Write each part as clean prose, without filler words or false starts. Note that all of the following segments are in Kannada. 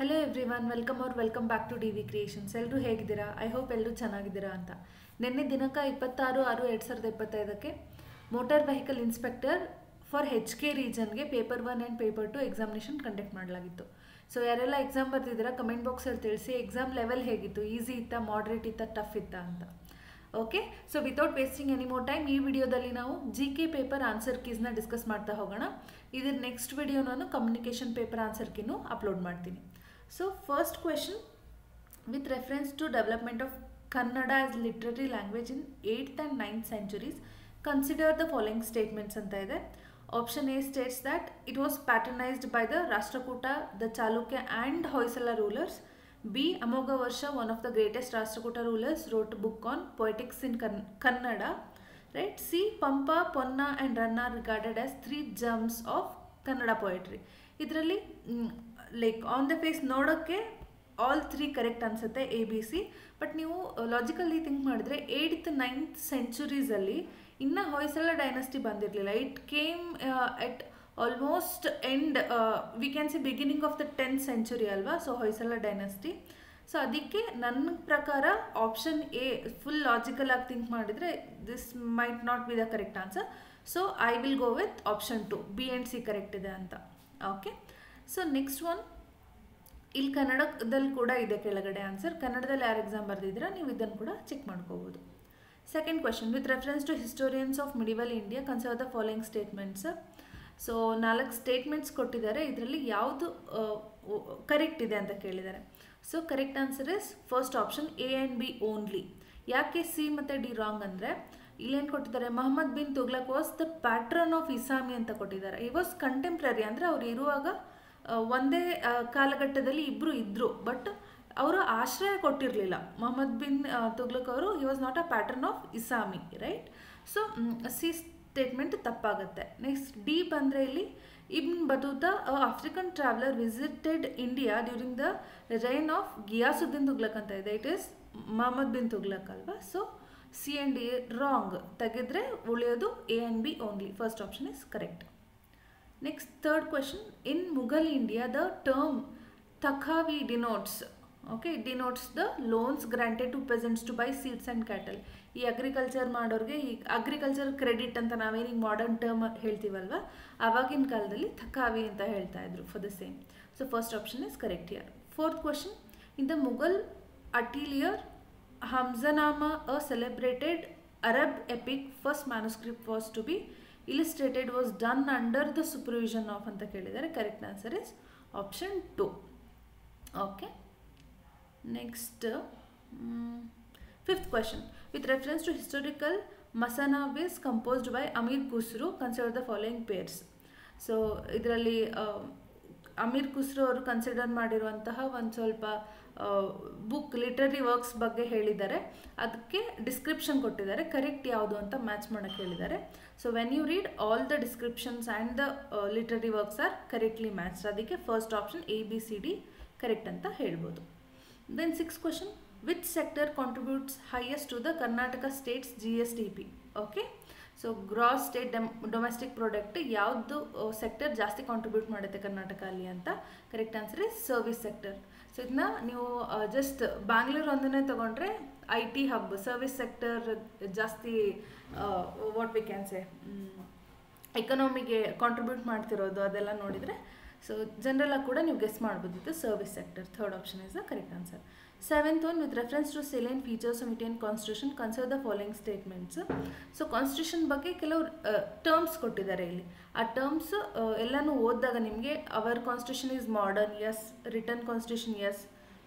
Hello everyone, welcome back to DV creations. ಎಲ್ಲರೂ ಹೇಗಿದ್ದೀರಾ? ಐ ಹೋಪ್ ಎಲ್ಲರೂ ಚೆನ್ನಾಗಿದ್ದೀರಾ ಅಂತ. ನಿನ್ನೆ ದಿನಾಂಕ 26/6/2025 motor vehicle inspector for HK ರೀಜನ್ಗೆ paper 1 and paper 2 examination conduct ಮಾಡಲಾಗಿತ್ತು. ಸೊ ಯಾರೆಲ್ಲ ಎಕ್ಸಾಮ್ ಬರ್ತಿದ್ದೀರಾ ಕಮೆಂಟ್ ಬಾಕ್ಸಲ್ಲಿ ತಿಳಿಸಿ. ಎಕ್ಸಾಮ್ ಲೆವೆಲ್ ಹೇಗಿತ್ತು? ಈಸಿ ಇತ್ತಾ, ಮಾಡ್ರೇಟ್ ಇತ್ತಾ, ಟಫ್ ಇತ್ತಾ ಅಂತ. Okay, so without wasting any more time, ಈ ವಿಡಿಯೋದಲ್ಲಿ ನಾವು GK ಪೇಪರ್ ಆನ್ಸರ್ ಕೀಸ್ನ ಡಿಸ್ಕಸ್ ಮಾಡ್ತಾ ಹೋಗೋಣ. ಇದ್ರ ನೆಕ್ಸ್ಟ್ ವಿಡಿಯೋ ನಾನು ಕಮ್ಯುನಿಕೇಷನ್ ಪೇಪರ್ ಆನ್ಸರ್ ಕೀನು ಅಪ್ಲೋಡ್ ಮಾಡ್ತೀನಿ. So first question, with reference to development of Kannada as literary language in 8th and 9th centuries, consider the following statements anta ide. Option A states that it was patronized by the Rashtrakuta, the Chalukya and Hoysala rulers. B, Amogavarsha, one of the greatest Rashtrakuta rulers, wrote a book on poetics in Kannada. Right? C, Pampa, Ponna and Ranna regarded as three gems of Kannada poetry. ಇದರಲ್ಲಿ ಲೈಕ್ ಆನ್ ದ ಫೇಸ್ ನೋಡೋಕ್ಕೆ ಆಲ್ 3 ಕರೆಕ್ಟ್ ಅನಿಸುತ್ತೆ ABC. ಬಟ್ ನೀವು ಲಾಜಿಕಲಿ ಥಿಂಕ್ ಮಾಡಿದ್ರೆ 8th 9th ಸೆಂಚುರೀಸಲ್ಲಿ ಇನ್ನೂ ಹೊಯ್ಸಳ ಡೈನಸ್ಟಿ ಬಂದಿರಲಿಲ್ಲ. It came at almost end, we can see beginning of the 10th century ಅಲ್ವಾ. So Hoysala dynasty. ಸೊ ಅದಕ್ಕೆ ನನ್ನ ಪ್ರಕಾರ ಆಪ್ಷನ್ ಎ ಫುಲ್ ಲಾಜಿಕಲ್ ಆಗಿ ಥಿಂಕ್ ಮಾಡಿದರೆ this might not be the correct answer. So I will go with option 2, B and C correct ಇದೆ ಅಂತ. ಓಕೆ, ಸೊ ನೆಕ್ಸ್ಟ್ ಒನ್, ಇಲ್ಲಿ ಕನ್ನಡದಲ್ಲಿ ಕೂಡ ಇದೆ ಕೆಳಗಡೆ ಆನ್ಸರ್. ಕನ್ನಡದಲ್ಲಿ ಯಾರು ಎಕ್ಸಾಮ್ ಬರೆದಿದ್ದೀರಾ ನೀವು ಇದನ್ನು ಕೂಡ ಚೆಕ್ ಮಾಡ್ಕೋಬೋದು. Second question, with reference to historians of medieval India consider the following statements. So 4 statements ಕೊಟ್ಟಿದ್ದಾರೆ, ಇದರಲ್ಲಿ ಯಾವುದು ಕರೆಕ್ಟ್ ಇದೆ ಅಂತ ಕೇಳಿದ್ದಾರೆ. So correct answer is first option A and B only. ಯಾಕೆ C ಮತ್ತು D ರಾಂಗ್ ಅಂದರೆ ಇಲ್ಲೇನು ಕೊಟ್ಟಿದ್ದಾರೆ, Mohammad bin Tughlaq was the patron of Isami ಅಂತ ಕೊಟ್ಟಿದ್ದಾರೆ. ಈ ವಾಸ್ ಕಂಟೆಂಪ್ರರಿ, ಅಂದರೆ ಅವ್ರು ಇರುವಾಗ ಒಂದೇ ಕಾಲಘಟ್ಟದಲ್ಲಿ ಇಬ್ಬರು ಇದ್ದರು, ಬಟ್ ಅವರು ಆಶ್ರಯ ಕೊಟ್ಟಿರಲಿಲ್ಲ. ಮೊಹಮ್ಮದ್ ಬಿನ್ ತುಗ್ಲಕ್ ಅವರು he was not a patron of Isami, right. So C statement ತಪ್ಪಾಗುತ್ತೆ. ನೆಕ್ಸ್ಟ್ D ಬಂದರೆ ಇಲ್ಲಿ Ibn Battuta African traveller visited India during the reign of Ghiyasuddin Tughlaq ಅಂತ ಇದೆ. ಇಟ್ ಈಸ್ ಮೊಹಮ್ಮದ್ ಬಿನ್ ತುಗ್ಲಕ್ ಅಲ್ವಾ. So C and D wrong, ತೆಗೆದ್ರೆ ಉಳಿಯೋದು A and B only. First option is correct. Next third question, in Mughal India the term taqavi denotes, okay, denotes the loans granted to peasants to buy seeds and cattle. ಈ ಅಗ್ರಿಕಲ್ಚರ್ ಮಾಡೋರಿಗೆ ಈ ಅಗ್ರಿಕಲ್ಚರ್ ಕ್ರೆಡಿಟ್ ಅಂತ ನಾವೇನು ಮಾಡರ್ನ್ ಟರ್ಮ್ ಹೇಳ್ತೀವಲ್ವ, ಆವಾಗಿನ ಕಾಲದಲ್ಲಿ ತಖಾವಿ ಅಂತ ಹೇಳ್ತಾ ಇದ್ರು for the same. So first option is correct here. Fourth question, in the Mughal atelier Hamzanama, a celebrated Arab epic, first manuscript was to be illustrated, was done under the supervision of ಅಂತ ಕೇಳಿದ್ದಾರೆ. Correct answer is option 2. Okay, next fifth question, with reference to historical masnavis composed by Amir Khusrau consider the following pairs. So ಇದರಲ್ಲಿ ಅಮೀರ್ ಖುಸ್ರು ಅವರು ಕನ್ಸಿಡರ್ ಮಾಡಿರುವಂತಹ ಒಂದು ಸ್ವಲ್ಪ ಬುಕ್ ಲಿಟ್ರರಿ ವರ್ಕ್ಸ್ ಬಗ್ಗೆ ಹೇಳಿದ್ದಾರೆ, ಅದಕ್ಕೆ ಡಿಸ್ಕ್ರಿಪ್ಷನ್ ಕೊಟ್ಟಿದ್ದಾರೆ. ಕರೆಕ್ಟ್ ಯಾವುದು ಅಂತ ಮ್ಯಾಚ್ ಮಾಡೋಕ್ಕೆ ಹೇಳಿದ್ದಾರೆ. So when you read all the descriptions and the literary works are correctly matched. ಅದಕ್ಕೆ ಫಸ್ಟ್ ಆಪ್ಷನ್ ABCD ಕರೆಕ್ಟ್ ಅಂತ ಹೇಳ್ಬೋದು. Then six question, which sector contributes highest to the Karnataka state's GSDP. Okay, so gross state domestic product ಯಾವುದು ಸೆಕ್ಟರ್ ಜಾಸ್ತಿ ಕಾಂಟ್ರಿಬ್ಯೂಟ್ ಮಾಡುತ್ತೆ ಕರ್ನಾಟಕ ಅಲ್ಲಿ ಅಂತ. Correct answer is service sector. So ಇದನ್ನ ನೀವು ಜಸ್ಟ್ ಬ್ಯಾಂಗ್ಳೂರ್ ಒಂದನ್ನೇ ತೊಗೊಂಡ್ರೆ IT ಹಬ್, ಸರ್ವಿಸ್ ಸೆಕ್ಟರ್ ಜಾಸ್ತಿ ವಾಟ್ ವಿ ಕ್ಯಾನ್ ಸೇ ಎಕನಾಮಿಗೆ ಕಾಂಟ್ರಿಬ್ಯೂಟ್ ಮಾಡ್ತಿರೋದು ಅದೆಲ್ಲ ನೋಡಿದರೆ ಸೊ ಜನರಲಾಗಿ ಕೂಡ ನೀವು ಗೆಸ್ ಮಾಡ್ಬೋದಿತ್ತು service sector. Third option is the correct answer. Seventh one, with reference to salient features of Indian constitution consider the following statements. So constitution ಬಗ್ಗೆ ಕೆಲವು ಟರ್ಮ್ಸ್ ಕೊಟ್ಟಿದ್ದಾರೆ ಇಲ್ಲಿ. ಆ ಟರ್ಮ್ಸ್ ಎಲ್ಲನೂ ಓದಿದಾಗ ನಿಮಗೆ our constitution is modern, yes. Written constitution, yes.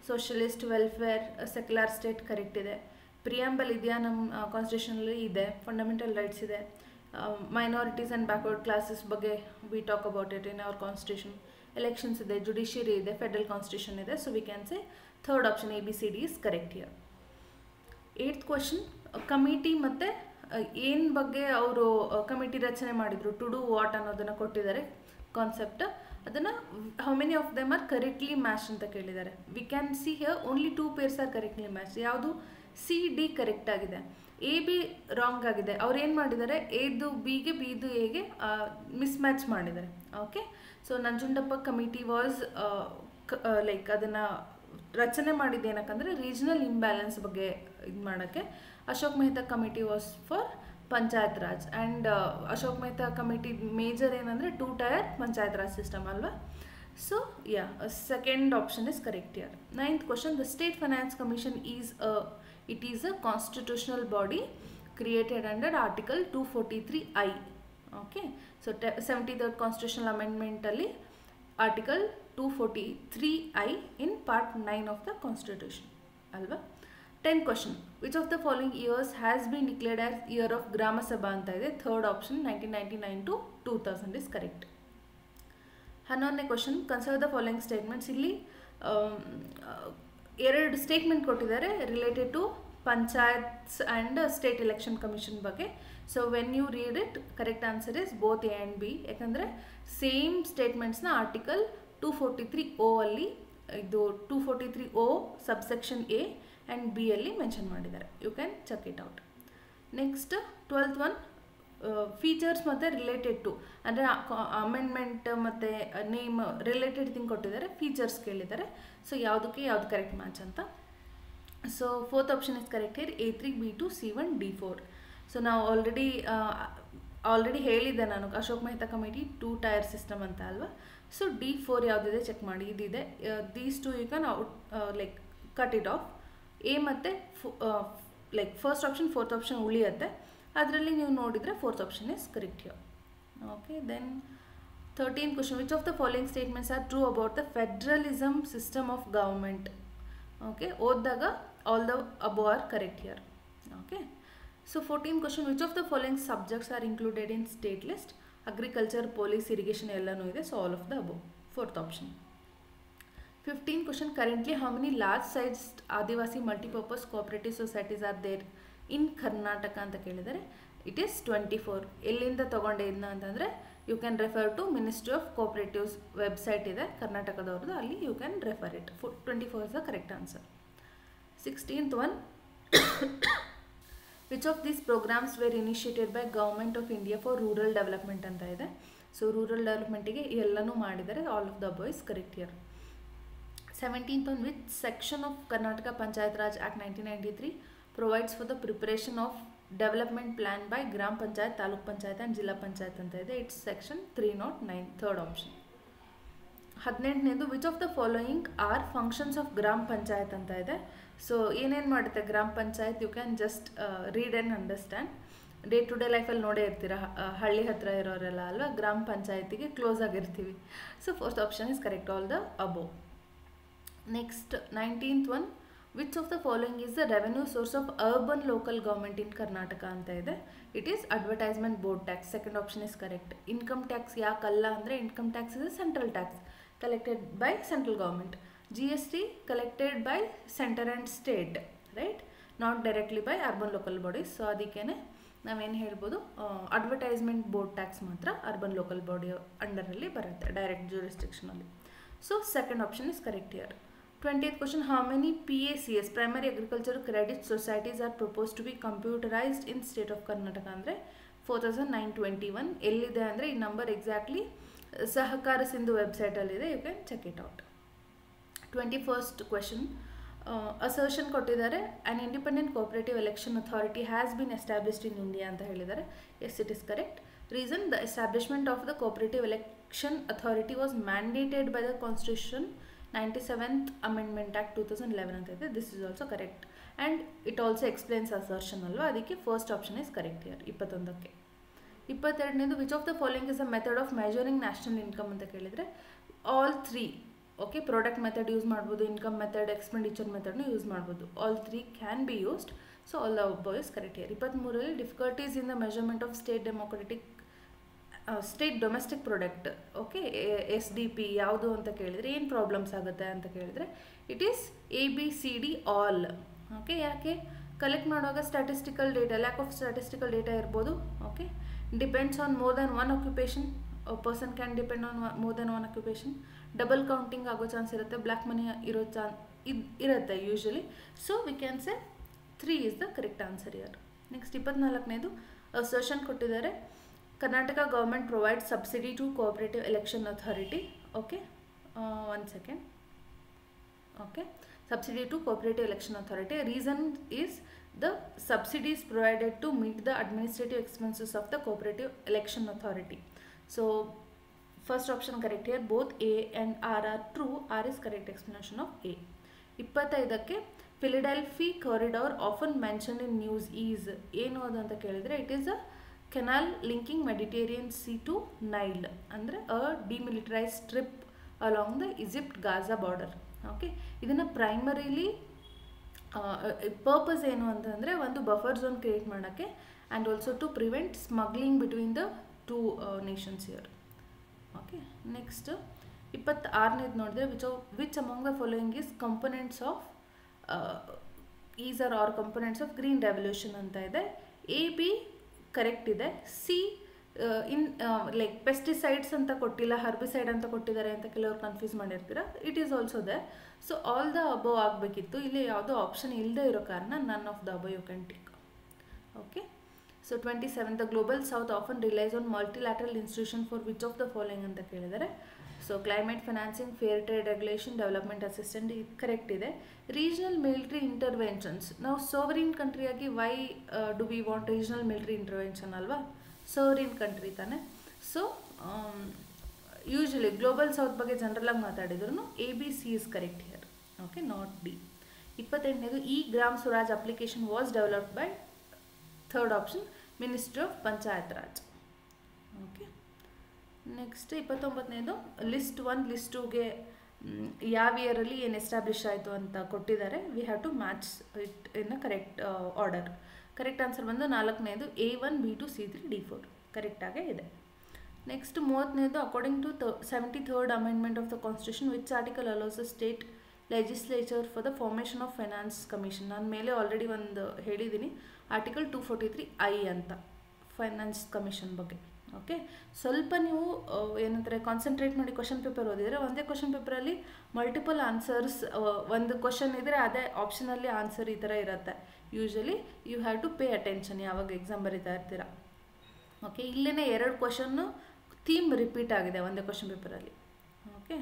Socialist, welfare, secular state correct ಇದೆ. ಪ್ರಿಯಾಂಬಲ್ ಇದೆಯಾ ನಮ್ಮ ಕಾನ್ಸ್ಟಿಟ್ಯೂಷನಲ್ಲಿ? ಇದೆ. ಫಂಡಮೆಂಟಲ್ ರೈಟ್ಸ್ ಇದೆ. ಮೈನಾರಿಟೀಸ್ ಆ್ಯಂಡ್ ಬ್ಯಾಕ್ವರ್ಡ್ ಕ್ಲಾಸಸ್ ಬಗ್ಗೆ we talk about it in our constitution. Elections ಇದೆ, ಜುಡಿಷಿಯರಿ ಇದೆ, ಫೆಡರಲ್ ಕಾನ್ಸ್ಟಿಟ್ಯೂಷನ್ ಇದೆ. So we can say third option ABCD is correct here. Eighth question, committee ಮತ್ತು ಏನು ಬಗ್ಗೆ ಅವರು ಕಮಿಟಿ ರಚನೆ ಮಾಡಿದರು, ಟು ಡೂ ವಾಟ್ ಅನ್ನೋದನ್ನು ಕೊಟ್ಟಿದ್ದಾರೆ ಕಾನ್ಸೆಪ್ಟ್. ಅದನ್ನು how many of them are correctly match ಅಂತ ಕೇಳಿದ್ದಾರೆ. We can see here only 2 pairs are correctly match. ಯಾವುದು? C D ಕರೆಕ್ಟ್ ಆಗಿದೆ, AB ರಾಂಗ್ ಆಗಿದೆ. ಅವ್ರು ಏನು ಮಾಡಿದ್ದಾರೆ, Aದು Bಗೆ, Bದು Aಗೆ ಮಿಸ್ ಮ್ಯಾಚ್ ಮಾಡಿದ್ದಾರೆ. Okay, so Nanjundappa committee was like ಅದನ್ನು ರಚನೆ ಮಾಡಿದ್ದು ಏನಕ್ಕಂದರೆ ರೀಜನಲ್ ಇಂಬ್ಯಾಲೆನ್ಸ್ ಬಗ್ಗೆ ಇದು ಮಾಡೋಕ್ಕೆ. Ashok Mehta committee was for Panchayat Raj and Ashok Mehta committee major ಏನಂದರೆ 2 ಟೈರ್ ಪಂಚಾಯತ್ ರಾಜ್ ಸಿಸ್ಟಮ್ ಅಲ್ವಾ. So second option is correct here. 9th question, the state finance commission is a constitutional body created under Article 243I. Okay, so 73rd constitutional amendment ಅಲ್ಲಿ Article 243I in part 9 of the constitution alva. 10th question, which of the following years has been declared as year of Grama Sabha anta ide. Third option 1999 to 2000 is correct. 11th question, consider the following statements. ಇಲ್ಲಿ ಎರಡು ಸ್ಟೇಟ್ಮೆಂಟ್ ಕೊಟ್ಟಿದ್ದಾರೆ related to panchayats and state election commission ಬಗ್ಗೆ. So when you read it, correct answer is both A and B. ಯಾಕಂದರೆ ಸೇಮ್ ಸ್ಟೇಟ್ಮೆಂಟ್ಸ್ನ ಆರ್ಟಿಕಲ್ 243O ಅಲ್ಲಿ, ಇದು 243O subsection A and B ಅಲ್ಲಿ ಮೆನ್ಷನ್ ಮಾಡಿದ್ದಾರೆ. You can check it out. Next 12th one, features ಮತ್ತು ರಿಲೇಟೆಡ್ ಟು, ಅಂದರೆ ಅಮೆಂಡ್ಮೆಂಟ್ ಮತ್ತು ನೇಮ್ ರಿಲೇಟೆಡ್ ಥಿಂಗ್ ಕೊಟ್ಟಿದ್ದಾರೆ, ಫೀಚರ್ಸ್ ಕೇಳಿದ್ದಾರೆ. ಸೊ ಯಾವುದಕ್ಕೆ ಯಾವುದು ಕರೆಕ್ಟ್ ಮ್ಯಾಚ್ ಅಂತ. So 4th option is correct here, A3, B2, C1, D4. So ನಾವು ಆಲ್ರೆಡಿ ಹೇಳಿದ್ದೆ ನಾನು, Ashok Mehta committee 2 tier system ಅಂತ ಅಲ್ವಾ. ಸೊ D4 ಯಾವುದಿದೆ ಚೆಕ್ ಮಾಡಿ, ಇದಿದೆ. These two you can like cut it off. A ಮತ್ತು like first option 4th option ಉಳಿಯುತ್ತೆ, ಅದರಲ್ಲಿ ನೀವು ನೋಡಿದರೆ 4th option is correct here. Okay, then 13th question, which of the following statements are true about the federalism system of government. Okay, ಓದಿದಾಗ all the above are correct here. Okay, so 14th question, which of the following subjects are included in state list. Agriculture, police, irrigation ಎಲ್ಲನೂ ಇದೆ. So all of the above, 4th option. 15th question, currently how many large sized Adivasi multipurpose cooperative societies are there in Karnataka ಅಂತ ಕೇಳಿದರೆ. It is 24. ಎಲ್ಲಿಂದ ತೊಗೊಂಡೆ ಇದನ್ನ ಅಂತಂದರೆ you can refer to ministry of cooperatives website ಇದೆ ಕರ್ನಾಟಕದವ್ರದ್ದು, ಅಲ್ಲಿ you can refer it. 24 is the correct answer. 16th one, which of these programs were initiated by government of India for rural development ಅಂತ ಇದೆ. ಸೊ ರೂರಲ್ ಡೆವಲಪ್ಮೆಂಟಿಗೆ ಎಲ್ಲನೂ ಮಾಡಿದ್ದಾರೆ. All of the above is correct here. 17th one, which section of Karnataka Panchayat Raj act 1993 provides for the preparation of development plan by Gram Panchayat, Taluk Panchayat and Jilla Panchayat ಅಂತ ಇದೆ. It's section 309, third option. 18ನೇದು, which of the following are functions of gram panchayat ಅಂತ ಇದೆ. ಸೊ ಏನೇನು ಮಾಡುತ್ತೆ gram panchayat, you can just read and understand. Day to day ಲೈಫಲ್ಲಿ ನೋಡೇ ಇರ್ತೀರ, ಹಳ್ಳಿ ಹತ್ತಿರ ಇರೋರೆಲ್ಲ ಅಲ್ವಾ, ಗ್ರಾಮ ಪಂಚಾಯತಿಗೆ ಕ್ಲೋಸ್ ಆಗಿರ್ತೀವಿ. So 4th option is correct, all the above. Next 19th one, which of the following is the revenue source of urban local government in Karnataka ಅಂತ ಇದೆ. It is advertisement board tax. Second option is correct. Income tax ಯಾಕಲ್ಲ ಅಂದರೆ income tax is central tax collected by central government. GST collected by center and state, right, not directly by urban local bodies. So ಅದಕ್ಕೇ ನಾವೇನು ಹೇಳ್ಬೋದು, ಅಡ್ವರ್ಟೈಸ್ಮೆಂಟ್ ಬೋರ್ಡ್ ಟ್ಯಾಕ್ಸ್ ಮಾತ್ರ ಅರ್ಬನ್ ಲೋಕಲ್ ಬಾಡಿ ಅಂಡರಲ್ಲಿ ಬರುತ್ತೆ, ಡೈರೆಕ್ಟ್ ಜ್ಯೂರಿಸ್ಡಿಕ್ಷನಲ್ಲಿ. So second option is correct here. 20th question, how many PACS, primary agriculture credit societies are proposed to be computerized in state of Karnataka ಅಂದರೆ 4921. ಎಲ್ಲಿದೆ ಅಂದರೆ ಈ ನಂಬರ್ ಎಕ್ಸಾಕ್ಟ್ಲಿ ಸಹಕಾರ ಸಿಂಧು ವೆಬ್ಸೈಟಲ್ಲಿದೆ, you can check it out. 21st question, assertion ಕೊಟ್ಟಿದ್ದಾರೆ, an independent cooperative election authority has been established in India ಅಂತ ಹೇಳಿದ್ದಾರೆ. Yes, it is correct. Reason, the establishment of the cooperative election authority was mandated by the constitution 97th Amendment Act 2011 ಅಂತ ಇದೆ. This is also correct and it also explains assertion ಅಲ್ವಾ, ಅದಕ್ಕೆ first option is correct here. 21ಕ್ಕೆ. 22ನೇದು, which of the following is a method of measuring national income ಅಂತ ಕೇಳಿದರೆ all 3. Okay, product method use ಮಾಡ್ಬೋದು, ಇನ್ಕಮ್ ಮೆಥಡ್, ಎಕ್ಸ್ಪೆಂಡಿಚರ್ ಮೆಥಡ್ನ ಯೂಸ್ ಮಾಡ್ಬೋದು. All 3 can be used. So all the above is correct here. 23ರಲ್ಲಿ, difficulties in the measurement of state domestic product. Okay, SDP ಯಾವುದು ಅಂತ ಕೇಳಿದರೆ ಏನು ಪ್ರಾಬ್ಲಮ್ಸ್ ಆಗುತ್ತೆ ಅಂತ ಕೇಳಿದರೆ it is ABCD all. Okay, ಯಾಕೆ ಕಲೆಕ್ಟ್ ಮಾಡುವಾಗ statistical data, lack of statistical data ಇರ್ಬೋದು. Okay, depends on more than one occupation, person can depend on more than one occupation. Double counting ಆಗೋ ಚಾನ್ಸ್ ಇರುತ್ತೆ, ಬ್ಲ್ಯಾಕ್ ಮನಿ ಇರೋ ಇರುತ್ತೆ usually. So we can say 3 is the correct answer here. Next 24ನೇದು, ಅಸರ್ಷನ್ ಕೊಟ್ಟಿದ್ದಾರೆ, Karnataka government provide subsidy to cooperative election authority. Okay, 1 second. Okay, subsidy to cooperative election authority. Reason is the subsidies provided to meet the administrative expenses of the cooperative election authority. So first option correct here. Both A and R are true. R is correct explanation of A. 25ಕ್ಕೆ Philadelphi corridor often mention in news is ಏನು ಅದು ಅಂತ ಕೇಳಿದರೆ it is a canal linking Mediterranean sea to Nile, ಅಂದರೆ a demilitarize strip along the Egypt Gaza border. Okay, ಇದನ್ನು ಪ್ರೈಮರಿಲಿ ಪರ್ಪಸ್ ಏನು ಅಂತಂದರೆ ಒಂದು ಬಫರ್ ಝೋನ್ ಕ್ರಿಯೇಟ್ ಮಾಡೋಕ್ಕೆ and also to prevent smuggling between the two nations here. Okay, next 26ನೇದು ನೋಡಿದ್ರೆ which among the following is components of is are components of green revolution ಅಂತ ಇದೆ. ಎ ಬಿ ಕರೆಕ್ಟ್ ಇದೆ. ಸಿ ಲೈಕ್ ಪೆಸ್ಟಿಸೈಡ್ಸ್ ಅಂತ ಕೊಟ್ಟಿಲ್ಲ, ಹರ್ಬಿಸೈಡ್ ಅಂತ ಕೊಟ್ಟಿದ್ದಾರೆ ಅಂತ ಕೆಲವರು ಕನ್ಫ್ಯೂಸ್ ಮಾಡಿರ್ತೀರ. It is also there. So all the above ಆಗಬೇಕಿತ್ತು, ಇಲ್ಲಿ ಯಾವುದೋ ಆಪ್ಷನ್ ಇಲ್ಲದೆ ಇರೋ ಕಾರಣ none of the above you can take. Okay, so 27 the global south often relies on multilateral institution for which of the following ಅಂತ ಕೇಳಿದರೆ, so climate financing, fair trade regulation, development assistant ಇದು ಕರೆಕ್ಟ್ ಇದೆ. ರೀಜನಲ್ ಮಿಲಿಟರಿ ಇಂಟರ್ವೆನ್ಷನ್ಸ್, ನಾವು ಸೋವರಿನ್ ಕಂಟ್ರಿಯಾಗಿ why do we want regional military intervention ಅಲ್ವಾ, ಸೋವರಿನ್ ಕಂಟ್ರಿ ತಾನೆ. ಸೊ ಯೂಶಲಿ ಗ್ಲೋಬಲ್ ಸೌತ್ ಬಗ್ಗೆ ಜನರಲಾಗಿ ಮಾತಾಡಿದ್ರು A B C is correct here. Okay, not D. 28ನೇದು e Gram Swaraj application was developed by third option ministry of Panchayat Raj. Okay, next 29ನೇದು ಲಿಸ್ಟ್ 1 ಲಿಸ್ಟ್ 2ಗೆ ಯಾವ ಇಯರಲ್ಲಿ ಏನು ಎಸ್ಟಾಬ್ಲಿಷ್ ಆಯಿತು ಅಂತ ಕೊಟ್ಟಿದ್ದಾರೆ. We have to match it in a correct order. Correct answer ಬಂದು 4ನೇದು A1 B2 C3 D4 ಕರೆಕ್ಟಾಗೇ ಇದೆ. ನೆಕ್ಸ್ಟ್ 30ನೇದು according to 73rd amendment of the constitution which article allows the state legislature for the formation of finance commission. ನಾನು ಮೇಲೆ ಆಲ್ರೆಡಿ ಒಂದು ಹೇಳಿದ್ದೀನಿ, ಆರ್ಟಿಕಲ್ 243I ಅಂತ ಫೈನಾನ್ಸ್ ಕಮಿಷನ್ ಬಗ್ಗೆ. ಓಕೆ, ಸ್ವಲ್ಪ ನೀವು ಏನಂತಾರೆ ಕಾನ್ಸಂಟ್ರೇಟ್ ಮಾಡಿ ಕ್ವಶನ್ ಪೇಪರ್ ಓದಿದರೆ ಒಂದೇ ಕ್ವಶನ್ ಪೇಪರಲ್ಲಿ ಮಲ್ಟಿಪಲ್ ಆನ್ಸರ್ಸ್, ಒಂದು ಕ್ವಶನ್ ಇದ್ದರೆ ಅದೇ ಆಪ್ಷನಲ್ಲಿ ಆನ್ಸರ್ ಈ ಥರ ಇರುತ್ತೆ. Usually you have to pay attention ಯಾವಾಗ ಎಕ್ಸಾಮ್ ಬರೀತಾ ಇರ್ತೀರಾ. ಓಕೆ, ಇಲ್ಲೇ 2 ಕ್ವಶನ್ನು ಥೀಮ್ ರಿಪೀಟ್ ಆಗಿದೆ ಒಂದೇ ಕ್ವಶನ್ ಪೇಪರಲ್ಲಿ. Okay,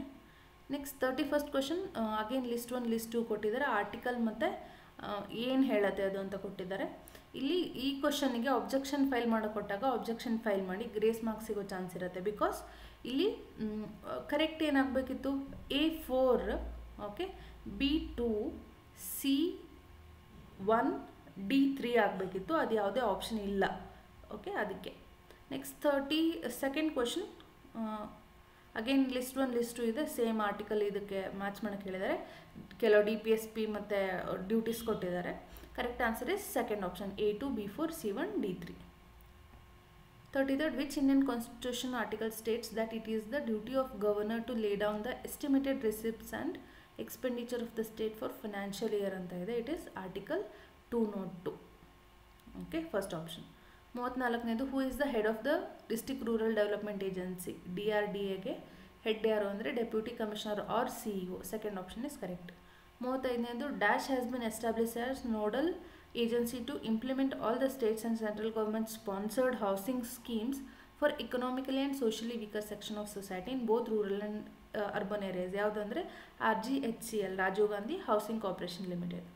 next 31st question again list 1 list 2 ಕೊಟ್ಟಿದ್ದಾರೆ. ಆರ್ಟಿಕಲ್ ಮತ್ತು ಏನು ಹೇಳುತ್ತೆ ಅದು ಅಂತ ಕೊಟ್ಟಿದ್ದಾರೆ. ಇಲ್ಲಿ ಈ ಕ್ವಶನಿಗೆ ಅಬ್ಜೆಕ್ಷನ್ ಫೈಲ್ ಕೊಟ್ಟಾಗ ಅಬ್ಜೆಕ್ಷನ್ ಫೈಲ್ ಮಾಡಿ ಗ್ರೇಸ್ ಮಾರ್ಕ್ಸ್ ಸಿಗೋ ಚಾನ್ಸ್ ಇರುತ್ತೆ. ಬಿಕಾಸ್ ಇಲ್ಲಿ ಕರೆಕ್ಟ್ ಏನಾಗಬೇಕಿತ್ತು A4, okay, B2 C1 D3 ಆಗಬೇಕಿತ್ತು. ಅದು ಯಾವುದೇ ಆಪ್ಷನ್ ಇಲ್ಲ. ಓಕೆ, ಅದಕ್ಕೆ next 32nd question again list 1 list 2 ಇದೆ. ಸೇಮ್ ಆರ್ಟಿಕಲ್ ಇದಕ್ಕೆ ಮ್ಯಾಚ್ ಮಾಡೋಕ್ಕೆ ಹೇಳಿದ್ದಾರೆ. ಕೆಲವು DPSP ಮತ್ತು ಡ್ಯೂಟೀಸ್ ಕೊಟ್ಟಿದ್ದಾರೆ. Correct answer is second option A2 B4 C1 D3. 33rd which Indian constitution article states that it is the duty of governor to lay down the estimated receipts and expenditure of the state for financial year ಅಂತ ಇದೆ. It is article 202. Okay, first option. 34ನೇದು who is the head of the district rural development agency DRDAಗೆ ಹೆಡ್ ಯಾರು ಅಂದರೆ deputy commissioner or CEO. Second option is correct. 35ನೇದು dash has been establish as nodal agency to implement all the states and central government sponsored housing schemes for economically and socially weaker section of society in both rural and urban areas. ಯಾವುದು ಅಂದರೆ RGHCL Rajiv Gandhi housing corporation limited.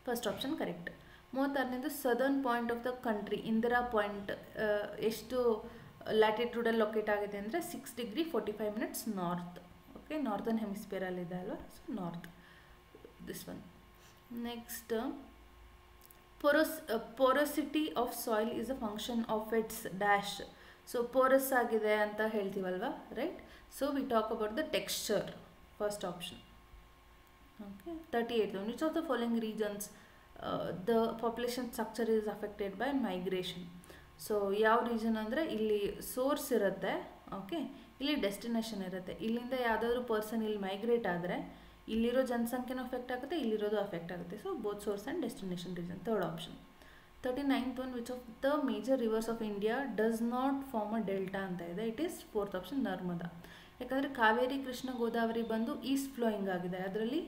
First option correct. 36ನೇದು southern point of the country Indira point ಎಷ್ಟು ಲ್ಯಾಟಿಟ್ಯೂಡಲ್ಲಿ ಲೊಕೇಟ್ ಆಗಿದೆ ಅಂದರೆ 6 degree 45 minutes north. Okay, northern ಹೆಮಿಸ್ಫಿಯರಲ್ಲಿದೆ ಅಲ್ವಾ, so north this one. Next porosity of soil is a function of its dash. So porous ಆಗಿದೆ ಅಂತ ಹೇಳ್ತೀವಲ್ವಾ, right. So we talk about the texture. First option. Okay, 38 which of the following regions the population structure is affected by migration. So ಯಾವ ರೀಜನ್ ಅಂದರೆ ಇಲ್ಲಿ ಸೋರ್ಸ್ ಇರುತ್ತೆ, ಓಕೆ, ಇಲ್ಲಿ ಡೆಸ್ಟಿನೇಷನ್ ಇರುತ್ತೆ. ಇಲ್ಲಿಂದ ಯಾವುದಾದ್ರೂ ಪರ್ಸನ್ ಇಲ್ಲಿ ಮೈಗ್ರೇಟ್ ಆದರೆ ಇಲ್ಲಿರೋ ಜನಸಂಖ್ಯೆನೂ ಅಫೆಕ್ಟ್ ಆಗುತ್ತೆ, ಇಲ್ಲಿರೋದು ಅಫೆಕ್ಟ್ ಆಗುತ್ತೆ. So both source and destination reason. Third option. 39th one which of the major rivers of India does not form a delta ಅಂತ ಇದೆ. It is fourth option Narmada. ಯಾಕಂದರೆ ಕಾವೇರಿ, ಕೃಷ್ಣ, ಗೋದಾವರಿ ಬಂದು ಈಸ್ಟ್ ಫ್ಲೋಯಿಂಗ್ ಆಗಿದೆ. ಅದರಲ್ಲಿ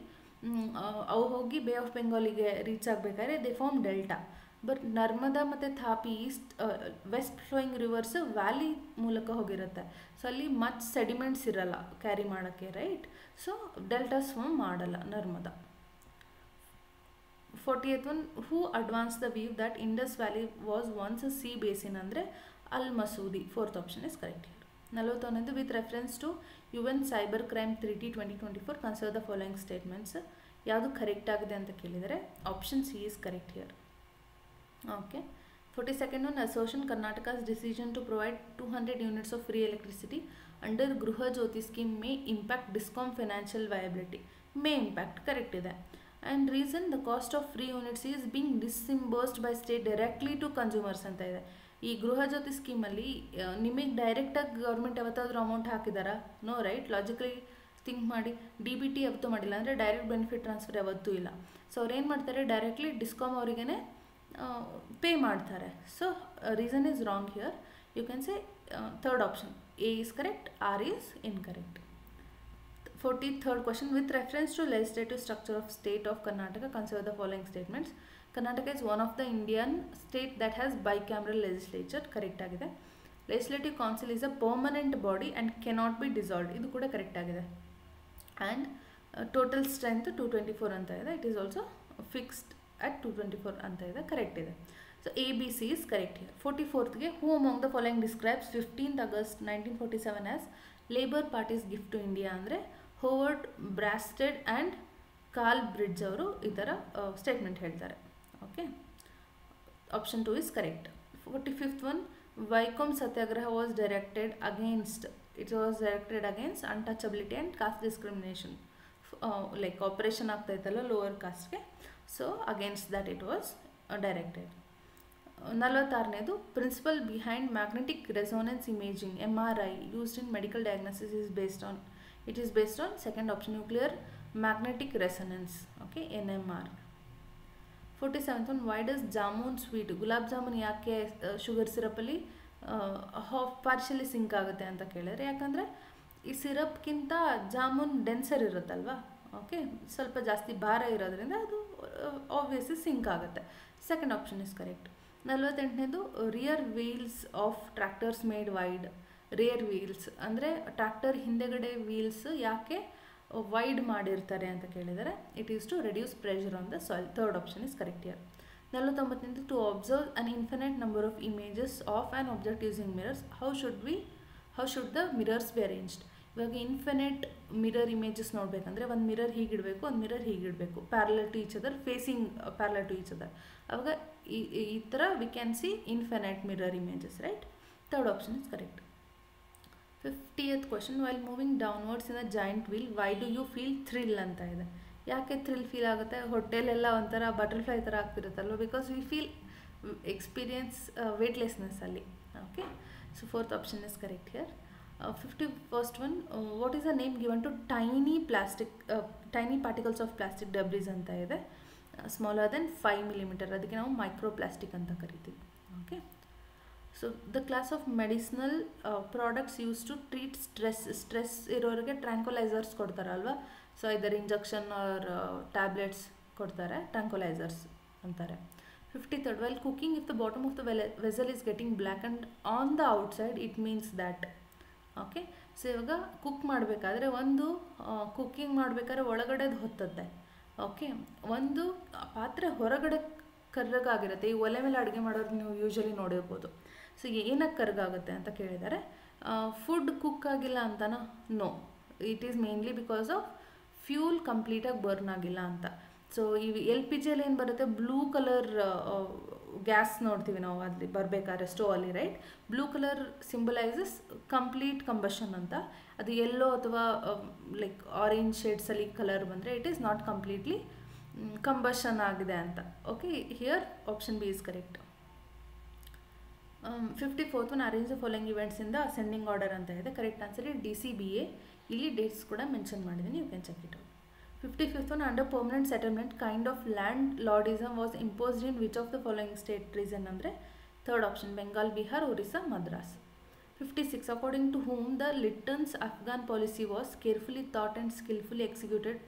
ಅವು ಹೋಗಿ ಬೇ ಆಫ್ ಬೆಂಗಾಲಿಗೆ ರೀಚ್ ಆಗಬೇಕಾದ್ರೆ they form delta. But Narmada ಮತ್ತು Tapi east west flowing rivers valley ಮೂಲಕ ಹೋಗಿರುತ್ತೆ. ಸೊ ಅಲ್ಲಿ ಮಚ್ ಸೆಡಿಮೆಂಟ್ಸ್ ಇರಲ್ಲ ಕ್ಯಾರಿ ಮಾಡೋಕ್ಕೆ, ರೈಟ್. ಸೊ ಡೆಲ್ಟಾ ಸ್ವಿಮ್ ಮಾಡಲ್ಲ Narmada. 48th one, who advance the view that Indus valley was once a sea basin ಅಂದರೆ Al Masudi. 4th option is correct here. 41ನೇದು, with reference to UN cyber crime treaty 2024 consider the following statements. ಯಾವುದು ಕರೆಕ್ಟ್ ಆಗಿದೆ ಅಂತ ಕೇಳಿದರೆ option C is correct here. Okay. 42nd one, assertion Karnataka's decision to provide 200 units of free electricity under Gruha Jyoti scheme may impact DISCOM financial viability. May impact, correct ಇದೆ. And reason, the cost of free units is being disbursed by state directly to consumers ಅಂತ ಇದೆ. ಈ ಗೃಹ ಜ್ಯೋತಿ ಸ್ಕೀಮಲ್ಲಿ ನಿಮಗೆ ಡೈರೆಕ್ಟಾಗಿ ಗೌರ್ಮೆಂಟ್ ಯಾವತ್ತಾದರೂ ಅಮೌಂಟ್ ಹಾಕಿದಾರಾ? No, right. ಲಾಜಿಕಲಿ ಥಿಂಕ್ ಮಾಡಿ, DBT ಯಾವತ್ತೂ ಮಾಡಿಲ್ಲ, ಅಂದರೆ ಡೈರೆಕ್ಟ್ ಬೆನಿಫಿಟ್ ಟ್ರಾನ್ಸ್ಫರ್ ಯಾವತ್ತೂ ಇಲ್ಲ. ಸೊ ಅವ್ರು ಏನು ಮಾಡ್ತಾರೆ, ಡೈರೆಕ್ಟ್ಲಿ ಡಿಸ್ಕಾಮ್ ಅವರಿಗೇ ಪೇ ಮಾಡ್ತಾರೆ. So reason is wrong here. You can say third option A is correct, R is incorrect. 43rd question, with reference to legislative structure of state of Karnataka, consider the following statements. Karnataka is one of the Indian state that has bicameral legislature. Correct ಆಗಿದೆ. Legislative council is a permanent body and cannot be dissolved. ಇದು ಕೂಡ ಕರೆಕ್ಟ್ ಆಗಿದೆ. And total strength 224 ಅಂತ ಇದೆ. It is also fixed at 224 ಅಂತ ಇದೆ. ಕರೆಕ್ಟ್ ಇದೆ. So A, B, C is correct here. 44th ಗೆ, who among the following describes 15th August 1947 as Labour Party's gift to India ಅಂದರೆ Howard Brasted and Carl Bridge ಅವರು ಈ ಥರ ಸ್ಟೇಟ್ಮೆಂಟ್ ಹೇಳ್ತಾರೆ. Okay. Option 2 is correct. 45th one, Vaikom Satyagraha was directed against untouchability and caste discrimination. Like operation ಆಗ್ತಾಯಿತ್ತಲ್ಲ ಲೋವರ್ ಕಾಸ್ಟ್ಗೆ, so against that it was directed. 46ನೇದು, principle behind magnetic resonance imaging MRI used in medical diagnosis is based on second option, nuclear magnetic resonance. Okay, NMR. 47th one, why does jamun sweet, gulab jamun ಯಾಕೆ ಶುಗರ್ ಸಿರಪಲ್ಲಿ ಪಾರ್ಷಿಯಲಿ ಸಿಂಕ್ ಆಗುತ್ತೆ ಅಂತ ಕೇಳಿದ್ರೆ, ಯಾಕಂದರೆ ಈ ಸಿರಪ್ಗಿಂತ ಜಾಮೂನ್ ಡೆನ್ಸರ್ ಇರುತ್ತಲ್ವಾ. ಓಕೆ, ಸ್ವಲ್ಪ ಜಾಸ್ತಿ ಭಾರ ಇರೋದ್ರಿಂದ ಅದು ಆಬ್ವಿಯಸ್ಲಿ ಸಿಂಕ್ ಆಗುತ್ತೆ. Second option is correct. 48ನೇದು, rear wheels of tractors made wide. Rear wheels ಅಂದರೆ ಟ್ರ್ಯಾಕ್ಟರ್ ಹಿಂದೆಗಡೆ ವೀಲ್ಸ್ ಯಾಕೆ ವೈಡ್ ಮಾಡಿರ್ತಾರೆ ಅಂತ ಕೇಳಿದರೆ, it is to reduce pressure on the soil. Third option is correct here. 49ನೇದು, to observe an infinite number of images of an object using mirrors, how should the mirrors be arranged. ಇವಾಗ ಇನ್ಫಿನೈಟ್ ಮಿರರ್ ಇಮೇಜಸ್ ನೋಡಬೇಕಂದ್ರೆ ಒಂದು ಮಿರರ್ ಹೀಗಿಡಬೇಕು, ಒಂದು ಮಿರರ್ ಹೀಗಿಡಬೇಕು, parallel to each other, facing parallel to each other. ಆವಾಗ ಈ ಥರ we can see infinite mirror images, right. Third option is correct. 50th question, while moving downwards in a giant wheel, why do you feel thrill ಅಂತ ಇದೆ. ಯಾಕೆ ಥ್ರಿಲ್ ಫೀಲ್ ಆಗುತ್ತೆ? ಹೊಟ್ಟೆಲೆಲ್ಲ ಒಂಥರ ಬಟರ್ಫ್ಲೈ ಥರ ಆಗ್ತಿರುತ್ತಲ್ವ, ಬಿಕಾಸ್ ವಿ ಫೀಲ್ ಎಕ್ಸ್ಪೀರಿಯನ್ಸ್ ವೇಟ್ಲೆಸ್ನೆಸ್ ಅಲ್ಲಿ. Okay, so fourth option is correct here. 51st one, what is the name given to tiny particles of plastic debris ಅಂತ ಇದೆ. ಸ್ಮಾಲರ್ ದೆನ್ 5 millimeter, ಅದಕ್ಕೆ ನಾವು ಮೈಕ್ರೋಪ್ಲಾಸ್ಟಿಕ್ ಅಂತ ಕರಿತೀವಿ. Okay. So the class of medicinal products use to treat stress ಇರೋರಿಗೆ ಟ್ರ್ಯಾಂಕ್ವಲೈಸರ್ಸ್ ಕೊಡ್ತಾರಲ್ವ. ಸೊ ಇದರ ಇಂಜೆಕ್ಷನ್ ಆರ್ ಟ್ಯಾಬ್ಲೆಟ್ಸ್ ಕೊಡ್ತಾರೆ, ಟ್ರ್ಯಾಂಕ್ವಲೈಸರ್ಸ್ ಅಂತಾರೆ. 53rd, while cooking if the bottom of the vessel is getting black and on the outside, it means that. Okay, so ಇವಾಗ ಕುಕ್ ಮಾಡಬೇಕಾದ್ರೆ ಒಂದು ಕುಕ್ಕಿಂಗ್ ಮಾಡಬೇಕಾದ್ರೆ ಒಳಗಡೆದು ಹೊತ್ತತ್ತೆ. ಓಕೆ, ಒಂದು ಪಾತ್ರೆ ಹೊರಗಡೆ ಕರ್ರಗಾಗಿರುತ್ತೆ. ಈ ಒಲೆ ಮೇಲೆ ಅಡುಗೆ ಮಾಡೋದು ನೀವು ಯೂಶ್ವಲಿ ನೋಡಿರ್ಬೋದು. ಸೊ ಏನಕ್ಕೆ ಕರ್ಗಾಗುತ್ತೆ ಅಂತ ಕೇಳಿದ್ದಾರೆ. ಫುಡ್ ಕುಕ್ ಆಗಿಲ್ಲ ಅಂತನಾ? No, it is mainly because of fuel ಕಂಪ್ಲೀಟಾಗಿ ಬರ್ನ್ ಆಗಿಲ್ಲ ಅಂತ. ಸೊ ಈ LPG ಅಲ್ಲಿ ಏನು ಬರುತ್ತೆ, ಬ್ಲೂ ಕಲರ್ ಗ್ಯಾಸ್ ನೋಡ್ತೀವಿ ನಾವು ಅಲ್ಲಿ ಬರಬೇಕಾದ್ರೆ ಸ್ಟೋವ್ ಅಲ್ಲಿ, right. Blue colour symbolises complete combustion ಅಂತ. ಅದು ಎಲ್ಲೋ ಅಥವಾ ಲೈಕ್ ಆರೆಂಜ್ ಶೇಡ್ಸಲ್ಲಿ ಕಲರ್ ಬಂದರೆ it is not completely combustion ಆಗಿದೆ ಅಂತ. Okay, here option B is correct. 54th one, arrange the following events in the ascending order ಅಂತ ಇದೆ. Correct answer DCBA. ಇಲ್ಲಿ ಡೇಟ್ಸ್ ಕೂಡ ಮೆನ್ಷನ್ ಮಾಡಿದ್ದೀನಿ, you can check it out. 55th one, under permanent settlement kind of landlordism was imposed in which of the following state reason ಅಂದರೆ third option, Bengal, Bihar, Orissa, Madras. 56, according to whom the Lytton's Afghan policy was carefully thought and skilfully executed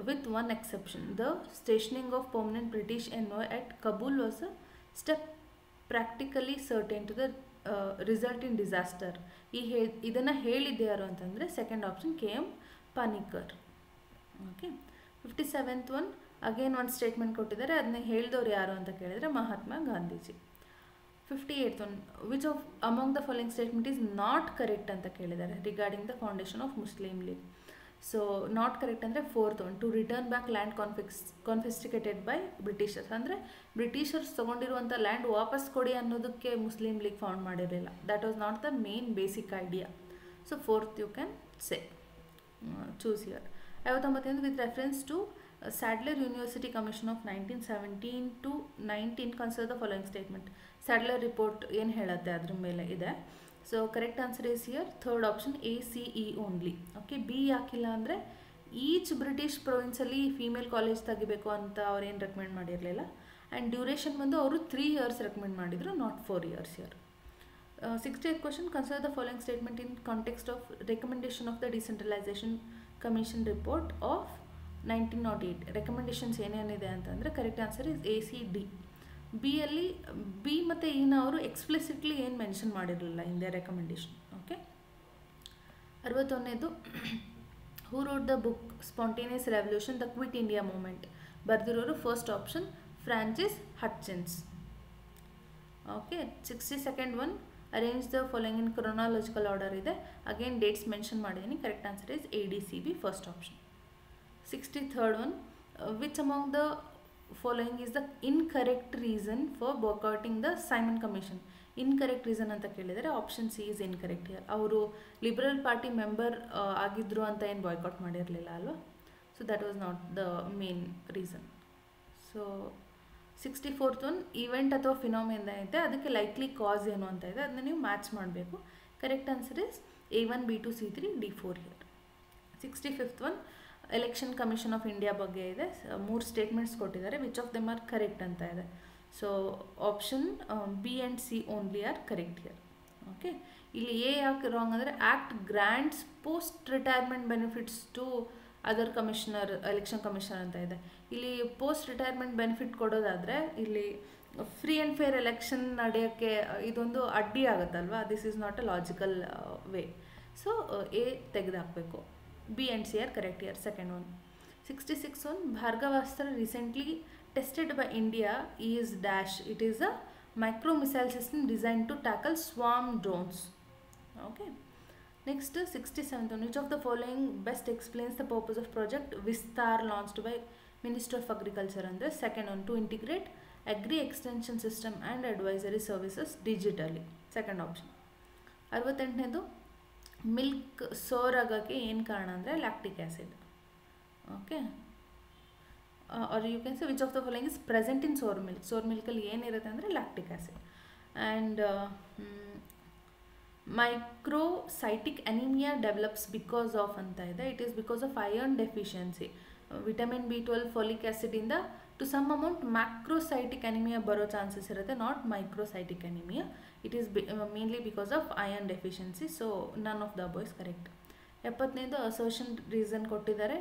with one exception, the stationing of permanent British envoy at Kabul was a step practically certain to the result in disaster. ಇದನ್ನು ಹೇಳಿದ್ದು ಯಾರು ಅಂತಂದರೆ second option KM Panikkar. Okay. 57th one again ಒಂದು ಸ್ಟೇಟ್ಮೆಂಟ್ ಕೊಟ್ಟಿದ್ದಾರೆ, ಅದನ್ನ ಹೇಳಿದವ್ರು ಯಾರು ಅಂತ ಕೇಳಿದರೆ Mahatma Gandhiji. 58th one which of among the following statement is not correct ಅಂತ ಕೇಳಿದ್ದಾರೆ regarding the foundation of Muslim League. So not correct ಅಂದರೆ 4th one to return back land confiscated by Britishers. ಅಂದರೆ ಬ್ರಿಟಿಷರ್ಸ್ ತೊಗೊಂಡಿರುವಂಥ ಲ್ಯಾಂಡ್ ವಾಪಸ್ ಕೊಡಿ ಅನ್ನೋದಕ್ಕೆ ಮುಸ್ಲಿಂ ಲೀಗ್ ಫೌಂಡ್ ಮಾಡಿರಲಿಲ್ಲ. That was not the main basic idea. So 4th you can say, choose here. 59 with reference to Sadler university commission of 1917 to 19 consider the following statement. Sadler report ಏನು ಹೇಳುತ್ತೆ ಅದ್ರ ಮೇಲೆ ಇದೆ. So correct answer is here third option ACE only. Okay. B ಯಾಕಿಲ್ಲ ಅಂದರೆ ಈಚ್ ಬ್ರಿಟಿಷ್ ಪ್ರೊವಿನ್ಸಲ್ಲಿ ಫೀಮೇಲ್ ಕಾಲೇಜ್ ತೆಗಿಬೇಕು ಅಂತ ಅವ್ರೇನು ರೆಕಮೆಂಡ್ ಮಾಡಿರಲಿಲ್ಲ. ಆ್ಯಂಡ್ ಡ್ಯೂರೇಷನ್ ಬಂದು ಅವರು 3 years ರೆಕಮೆಂಡ್ ಮಾಡಿದರು, not 4 years year. 68th question consider the following statement in context of recommendation of the decentralisation commission report of 1908. Recommendations ಏನೇನಿದೆ ಅಂತಂದರೆ ಕರೆಕ್ಟ್ ಆನ್ಸರ್ ಇಸ್ ACD. ಬಿಯಲ್ಲಿ ಬಿ ಮತ್ತು ಇನ ಅವರು ಎಕ್ಸ್ಪ್ಲಿಸಿಟ್ಲಿ ಏನು ಮೆನ್ಷನ್ ಮಾಡಿರಲಿಲ್ಲ ಇನ್ ದ ರೆಕಮೆಂಡೇಶನ್. ಓಕೆ. 61ನೇದು who wrote the book spontaneous revolution the quit India movement. ಬರೆದಿರೋರು first option Francis Hutchins. Okay. 62nd one arrange the following in chronological order ಇದೆ. ಅಗೇನ್ ಡೇಟ್ಸ್ ಮೆನ್ಷನ್ ಮಾಡಿದ್ದೀನಿ. Correct answer is ADCB first option. 63rd one which among the following is the incorrect reason for boycotting the Simon commission. Incorrect reason ಅಂತ ಕೇಳಿದರೆ option C is incorrect here. ಅವರು ಲಿಬರಲ್ ಪಾರ್ಟಿ ಮೆಂಬರ್ ಆಗಿದ್ರು ಅಂತ ಏನು ಬಾಯ್ಕಾಟ್ ಮಾಡಿರಲಿಲ್ಲ ಅಲ್ವಾ. So that was not the main reason. So 64th one event ಅಥವಾ ಫಿನಾಮಿನಾ ಇದೆ, ಅದಕ್ಕೆ ಲೈಕ್ಲಿ ಕಾಸ್ ಏನು ಅಂತ ಇದೆ, ಅದನ್ನ ನೀವು ಮ್ಯಾಚ್ ಮಾಡಬೇಕು. Correct answer is A1 B2 C3 D4 here. 65th one election commission of India ಬಗ್ಗೆ ಇದೆ. 3 ಸ್ಟೇಟ್ಮೆಂಟ್ಸ್ ಕೊಟ್ಟಿದ್ದಾರೆ, which of them are correct ಅಂತ ಇದೆ. So option B and C only are correct here. Okay. ಇಲ್ಲಿ ಎ ಯಾಕೆ ರಾಂಗ್ ಅಂದರೆ act grants post retirement benefits to other commissioner, election commissioner ಅಂತ ಇದೆ. ಇಲ್ಲಿ ಪೋಸ್ಟ್ ರಿಟೈರ್ಮೆಂಟ್ ಬೆನಿಫಿಟ್ ಕೊಡೋದಾದರೆ ಇಲ್ಲಿ ಫ್ರೀ ಆ್ಯಂಡ್ ಫೇರ್ ಎಲೆಕ್ಷನ್ ನಡೆಯೋಕ್ಕೆ ಇದೊಂದು ಅಡ್ಡಿ ಆಗುತ್ತಲ್ವಾ. This is not a logical way. So A ತೆಗೆದುಹಾಕಬೇಕು. B and C are correct here. Second one. 66 one Bhargavastra recently tested by India is dash. It is a micro missile system designed to tackle swarm drones. Okay. Next 67th one. Which of the following best explains the purpose of project Vistar launched by Minister of Agriculture? And the second one, to integrate agri extension system and advisory services digitally. Second option. 68ನೇದು ಮಿಲ್ಕ್ ಸೋರ್ ಆಗೋಕ್ಕೆ ಏನು ಕಾರಣ ಅಂದರೆ lactic acid. Okay. Or you can say which of the following is present in sour milk. Sour ಮಿಲ್ಕಲ್ಲಿ ಏನಿರುತ್ತೆ ಅಂದರೆ lactic acid. And microcytic anaemia develops because of ಅಂತ ಇದೆ. It is because of iron deficiency. Vitamin B12 folic ಆ್ಯಸಿಡಿಂದ to some amount macrocytic anaemia ಬರೋ ಚಾನ್ಸಸ್ ಇರುತ್ತೆ, not microcytic anaemia. It is mainly because of iron deficiency. So ನನ್ of the above is correct. 70ನೇದು ಅಸರ್ಷನ್ ರೀಸನ್ ಕೊಟ್ಟಿದ್ದಾರೆ.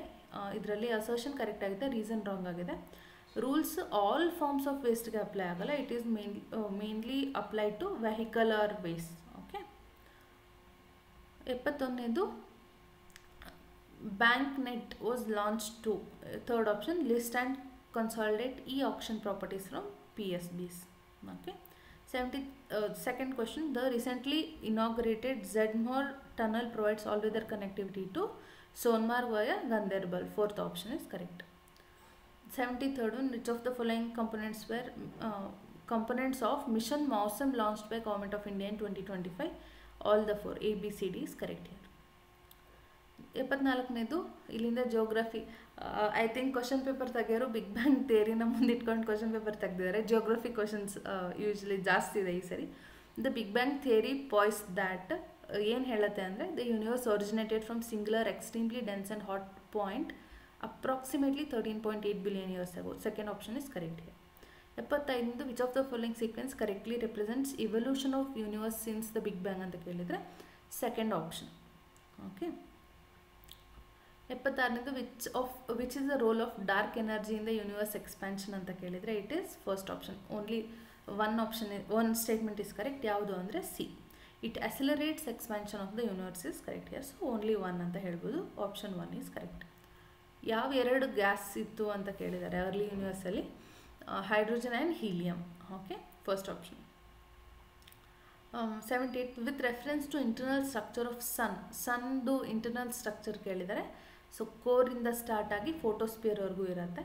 ಇದರಲ್ಲಿ ಅಸರ್ಷನ್ ಕರೆಕ್ಟ್ ಆಗಿದೆ, ರೀಸನ್ ರಾಂಗ್ ಆಗಿದೆ. ರೂಲ್ಸ್ ಆಲ್ ಫಾರ್ಮ್ಸ್ ಆಫ್ ವೇಸ್ಟ್ಗೆ ಅಪ್ಲೈ ಆಗಲ್ಲ. It is mainly apply to vehicular waste. Okay. 71ನೇದು bank net was launch to. Third option list and consolidate e-auction properties from PSBs. Okay. 72nd question. The recently inaugurated Zedmore tunnel provides all-weather connectivity to Sonmarg via Gandarbal. Fourth option is correct. 73rd one. Which of the following components were components of Mission Mausam launched by Government of India in 2025? All the 4. A, B, C, D is correct here. 74ನೇದು ಇಲ್ಲಿಂದ geography. I think question paper ತೆಗೆಯೋರು ಬಿಗ್ ಬ್ಯಾಂಗ್ ಥಿಯರಿನ ಮುಂದೆ ಇಟ್ಕೊಂಡು ಕ್ವಶನ್ ಪೇಪರ್ ತೆಗೆದಿದ್ದಾರೆ. ಜಿಯೋಗ್ರಫಿ ಕ್ವಶನ್ಸ್ ಯೂಶ್ವಲಿ ಜಾಸ್ತಿ ಇದೆ ಈ ಸರಿ. The big bang theory poses that ಏನು ಹೇಳುತ್ತೆ ಅಂದರೆ the universe originated from singular extremely dense and hot point approximately 13.8 billion years ago. Second option is correct here. 75 which of the following sequence correctly represents evolution of universe since the big bang ಅಂತ ಕೇಳಿದರೆ ಸೆಕೆಂಡ್ ಆಪ್ಷನ್. ಓಕೆ. 76ನೇದು which is the role of dark energy in the universe expansion ಅಂತ ಕೇಳಿದರೆ it is first option. Only one statement is correct. ಯಾವುದು ಅಂದರೆ C. It accelerates expansion of the universe is correct here. So only one ಅಂತ ಹೇಳ್ಬೋದು. Option 1 is correct. ಯಾವ 2 ಗ್ಯಾಸ್ ಇತ್ತು ಅಂತ ಕೇಳಿದ್ದಾರೆ ಅರ್ಲಿ ಯೂನಿವರ್ಸಲ್ಲಿ? Hydrogen and helium. Okay, first option. 78 with reference to internal structure of ಸನ್ದು ಇಂಟರ್ನಲ್ ಸ್ಟ್ರಕ್ಚರ್ ಕೇಳಿದ್ದಾರೆ. ಸೊ ಕೋರಿಂದ ಸ್ಟಾರ್ಟ್ ಆಗಿ ಫೋಟೋಸ್ಪಿಯರ್ವರೆಗೂ ಇರುತ್ತೆ.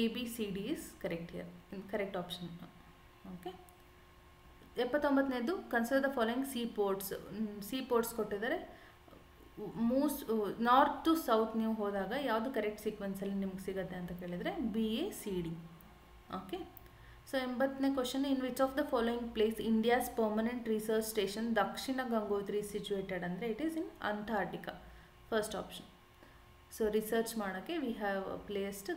ABCD is correct here, correct option. Okay, 79ನೇದು consider the following sea ports ಕೊಟ್ಟಿದ್ದಾರೆ. ನಾರ್ತ್ ಟು ಸೌತ್ ನೀವು ಹೋದಾಗ ಯಾವುದು ಕರೆಕ್ಟ್ ಸೀಕ್ವೆನ್ಸಲ್ಲಿ ನಿಮ್ಗೆ ಸಿಗುತ್ತೆ ಅಂತ ಕೇಳಿದರೆ BACD. ಓಕೆ, ಸೊ 80ನೇ question, in which of the following place India's permanent research station Dakshin Gangotri situated ಅಂದರೆ it is in Antarctica. First option. So research ಮಾಡೋಕ್ಕೆ we have placed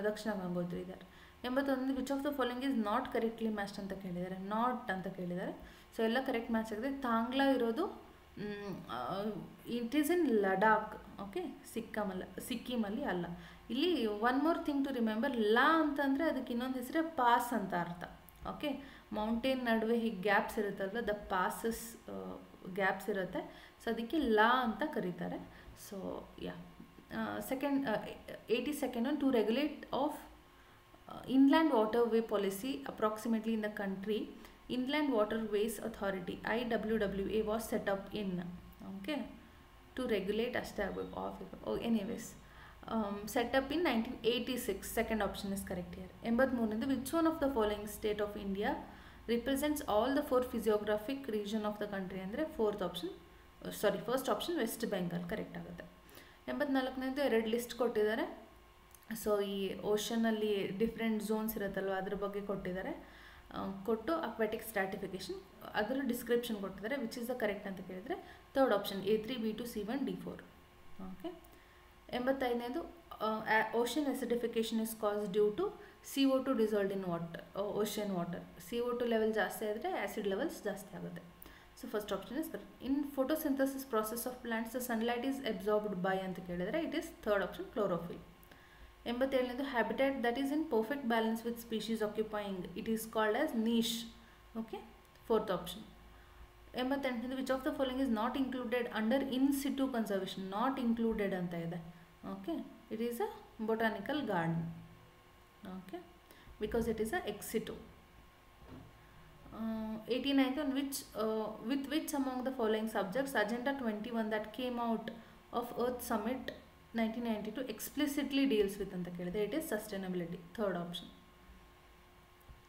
Dakshin Gangotri ಇದ್ದಾರೆ. 81 which of the following is not correctly matched ಅಂತ ಕೇಳಿದ್ದಾರೆ. ನಾಟ್ ಅಂತ ಕೇಳಿದ್ದಾರೆ. ಸೊ ಎಲ್ಲ ಕರೆಕ್ಟ್ ಮ್ಯಾಚ್ ಆಗಿದೆ. ತಾಂಗ್ಲಾ ಇರೋದು it is in Ladakh. Okay, ಸಿಕ್ಕಿಮಲ್ಲಿ ಅಲ್ಲ. ಇಲ್ಲಿ one more thing to remember, La ಅಂತಂದರೆ ಅದಕ್ಕೆ ಇನ್ನೊಂದು ಹೆಸರೇ ಪಾಸ್ ಅಂತ ಅರ್ಥ. ಓಕೆ, ಮೌಂಟೇನ್ ನಡುವೆ ಹೀಗೆ ಗ್ಯಾಪ್ಸ್ ಇರುತ್ತಲ್ವ, ದ ಪಾಸಸ್ ಗ್ಯಾಪ್ಸ್ ಇರುತ್ತೆ. ಸೊ ಅದಕ್ಕೆ ಲಾ ಅಂತ ಕರೀತಾರೆ. So yeah, 82nd one, to regulate of inland waterway policy approximately in the country, Inland Waterways Authority IWWA was set up in, okay, to regulate anyways, set up in 1986. Second option is correct here. 83 which one of the following state of India represents all the 4 physiographic region of the country ಅಂದರೆ first option West Bengal correct ಆಗುತ್ತೆ. 84ನೇದು 2 ಲಿಸ್ಟ್ ಕೊಟ್ಟಿದ್ದಾರೆ. ಸೊ ಈ ಓಷನಲ್ಲಿ ಡಿಫ್ರೆಂಟ್ ಝೋನ್ಸ್ ಇರುತ್ತಲ್ವ ಅದ್ರ ಬಗ್ಗೆ ಕೊಟ್ಟಿದ್ದಾರೆ. ಕೊಟ್ಟು ಅಕ್ವಾಟಿಕ್ ಸ್ಟ್ರಾಟಿಫಿಕೇಶನ್ ಅದರ ಡಿಸ್ಕ್ರಿಪ್ಷನ್ ಕೊಟ್ಟಿದ್ದಾರೆ. ವಿಚ್ ಇಸ್ ದ ಕರೆಕ್ಟ್ ಅಂತ ಕೇಳಿದರೆ third option A3 B2 C1 D4. Okay, 85ನೇದು ocean acidification is caused due to CO2 dissolved in water, ocean water. CO2 level ಜಾಸ್ತಿ ಆದರೆ ಆ್ಯಸಿಡ್ ಲೆವೆಲ್ಸ್ ಜಾಸ್ತಿ ಆಗುತ್ತೆ. So first option is correct. In photosynthesis process of plants the sunlight is absorbed by ಅಂತ ಕೇಳಿದರೆ it is third option chlorophyll. 87ನೇದು habitat that is in perfect balance with species occupying it is called as niche. Okay, fourth option. 88ನೇದು which of the following is not included under in situ conservation. Not included ಅಂತ ಇದೆ. Okay, it is a botanical garden. Okay, because it is a ex situ. 89th one, with which among the following subjects Agenda 21 that came out of Earth Summit 1992 explicitly deals with ಅಂತ ಕೇಳಿದೆ. It is sustainability. Third option.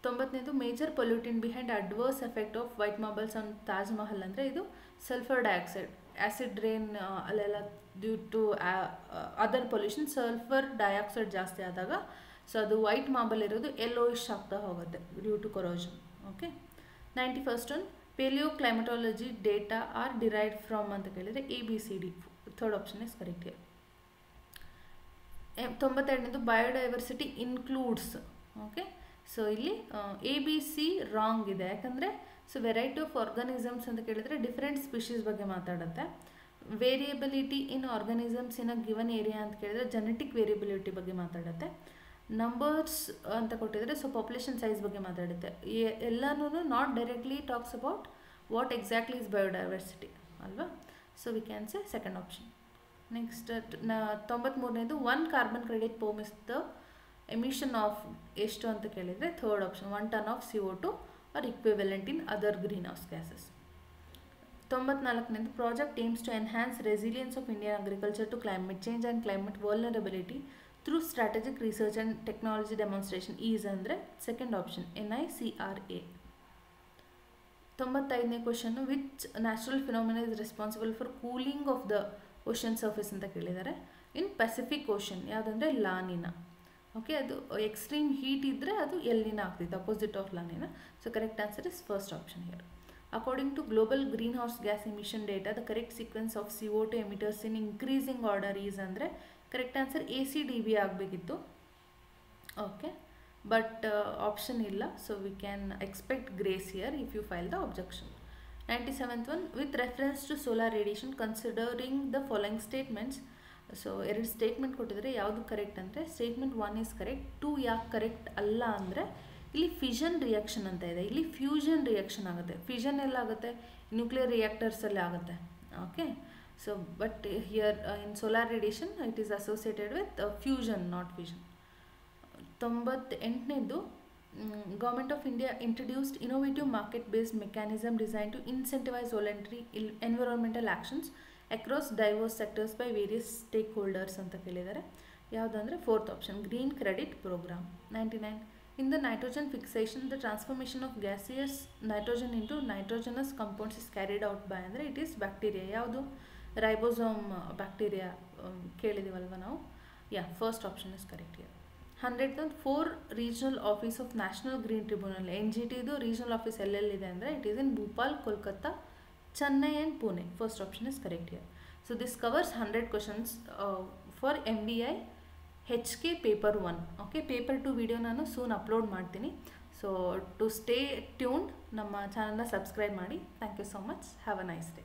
90ನೇದು major pollutant behind adverse effect of white marbles on Taj Mahal ಅಂದರೆ ಇದು ಸಲ್ಫರ್ ಡೈಆಕ್ಸೈಡ್. ಆ್ಯಸಿಡ್ ರೇನ್ ಅಲ್ಲೆಲ್ಲ due to other pollution sulphur dioxide ಜಾಸ್ತಿ ಆದಾಗ ಸೊ ಅದು ವೈಟ್ ಮಾರ್ಬಲ್ ಇರೋದು ಯೆಲ್ಲೋಯಿಶ್ ಆಗ್ತಾ ಹೋಗುತ್ತೆ due to corrosion. Okay, 91st one, paleoclimatology data are derived from ಅಂತ ಕೇಳಿದರೆ ABCD. Third option is correct here. 92ನೇದು ಬಯೋಡೈವರ್ಸಿಟಿ ಇನ್ಕ್ಲೂಡ್ಸ್. ಓಕೆ, ಸೊ ಇಲ್ಲಿ ABC ರಾಂಗ್ ಇದೆ. ಯಾಕಂದರೆ ಸೊ ವೆರೈಟಿ ಆಫ್ ಆರ್ಗಾನಿಸಮ್ಸ್ ಅಂತ ಕೇಳಿದರೆ ಡಿಫ್ರೆಂಟ್ ಸ್ಪೀಷೀಸ್ ಬಗ್ಗೆ ಮಾತಾಡುತ್ತೆ. Variability in organisms in a given area ಅಂತ ಕೇಳಿದರೆ ಜೆನೆಟಿಕ್ ವೇರಿಯಬಿಲಿಟಿ ಬಗ್ಗೆ ಮಾತಾಡುತ್ತೆ. ನಂಬರ್ಸ್ ಅಂತ ಕೊಟ್ಟಿದ್ದಾರೆ. ಸೊ ಪಾಪ್ಯುಲೇಷನ್ ಸೈಜ್ ಬಗ್ಗೆ ಮಾತಾಡುತ್ತೆ. ಎಲ್ಲನೂ not directly talks about what exactly is biodiversity ಅಲ್ವಾ. So we can say second option. Next 93ನೇದು 1 carbon credit permit is the emission of ಎಷ್ಟು ಅಂತ ಕೇಳಿದರೆ third option 1 ton of CO2 or equivalent in other greenhouse gases. 94ನೇದು project aims to enhance resilience of Indian agriculture to climate change and climate vulnerability through strategic research and technology demonstration is ಅಂದರೆ ಸೆಕೆಂಡ್ ಆಪ್ಷನ್ NICRA. 95ನೇ question which natural phenomena is responsible for cooling of the ocean surface ಅಂತ ಕೇಳಿದ್ದಾರೆ. ಇನ್ ಪೆಸಿಫಿಕ್ ಓಷನ್ ಯಾವುದಂದರೆ ಲಾನಿನಾ. ಓಕೆ, ಅದು ಎಕ್ಸ್ಟ್ರೀಮ್ ಹೀಟ್ ಇದ್ದರೆ ಅದು ಎಲ್ನಿನಾ ಆಗ್ತಿತ್ತು, opposite of La Nina. So correct answer is first option here. According to global greenhouse gas emission data the correct sequence of CO2 emitters in increasing order is ಅಂದರೆ ಕರೆಕ್ಟ್ ಆನ್ಸರ್ ACDB ಆಗಬೇಕಿತ್ತು. ಓಕೆ, ಬಟ್ ಆಪ್ಷನ್ ಇಲ್ಲ. So we can expect grace here if you file the objection. 97th one, with reference to solar radiation considering the following statements. So 2 statement ಕೊಟ್ಟಿದ್ದಾರೆ. ಯಾವುದು ಕರೆಕ್ಟ್ ಅಂದರೆ ಸ್ಟೇಟ್ಮೆಂಟ್ 1 ಈಸ್ ಕರೆಕ್ಟ್. 2 ಯಾಕೆ ಕರೆಕ್ಟ್ ಅಲ್ಲ ಅಂದರೆ ಇಲ್ಲಿ ಫಿಷನ್ ರಿಯಾಕ್ಷನ್ ಅಂತ ಇದೆ, ಇಲ್ಲಿ ಫ್ಯೂಷನ್ ರಿಯಾಕ್ಷನ್ ಆಗುತ್ತೆ. ಫಿಷನ್ ಎಲ್ಲ ಆಗುತ್ತೆ, ನ್ಯೂಕ್ಲಿಯರ್ ರಿಯಾಕ್ಟರ್ಸಲ್ಲಿ ಆಗುತ್ತೆ. Okay, so but here in solar radiation it is associated with fusion, not fission. 98ನೇದು government of India introduced innovative market based mechanism design to incentivise voluntary environmental actions across diverse sectors by various stakeholders ಅಂತ ಕೇಳಿದ್ದಾರೆ. ಯಾವುದಂದರೆ 4th option, green credit programme. 99, in the nitrogen fixation the transformation of gaseous nitrogen into nitrogenous compounds is carried out by ಅಂದರೆ it is bacteria. ಯಾವುದು? ರೈಬೋಸೋಮ್ ಬ್ಯಾಕ್ಟೀರಿಯಾ ಕೇಳಿದ್ದೀವಲ್ವ ನಾವು. First option is correct here. 100th, 4 regional office of national green tribunal. NGTದು ರೀಜನಲ್ ಆಫೀಸ್ ಎಲ್ಲೆಲ್ಲಿದೆ ಅಂದರೆ it is in Bhopal, Kolkata, Chennai and Pune. First option is correct here. So this covers 100 questions for MBI HK paper 1. Okay, paper 2 video ನಾನು ಸೂನ್ ಅಪ್ಲೋಡ್ ಮಾಡ್ತೀನಿ. ಸೊ ಟು ಸ್ಟೇ ಟ್ಯೂನ್ಡ್ ನಮ್ಮ ಚಾನಲ್ನ ಸಬ್ಸ್ಕ್ರೈಬ್ ಮಾಡಿ. Thank you so much. Have a nice day.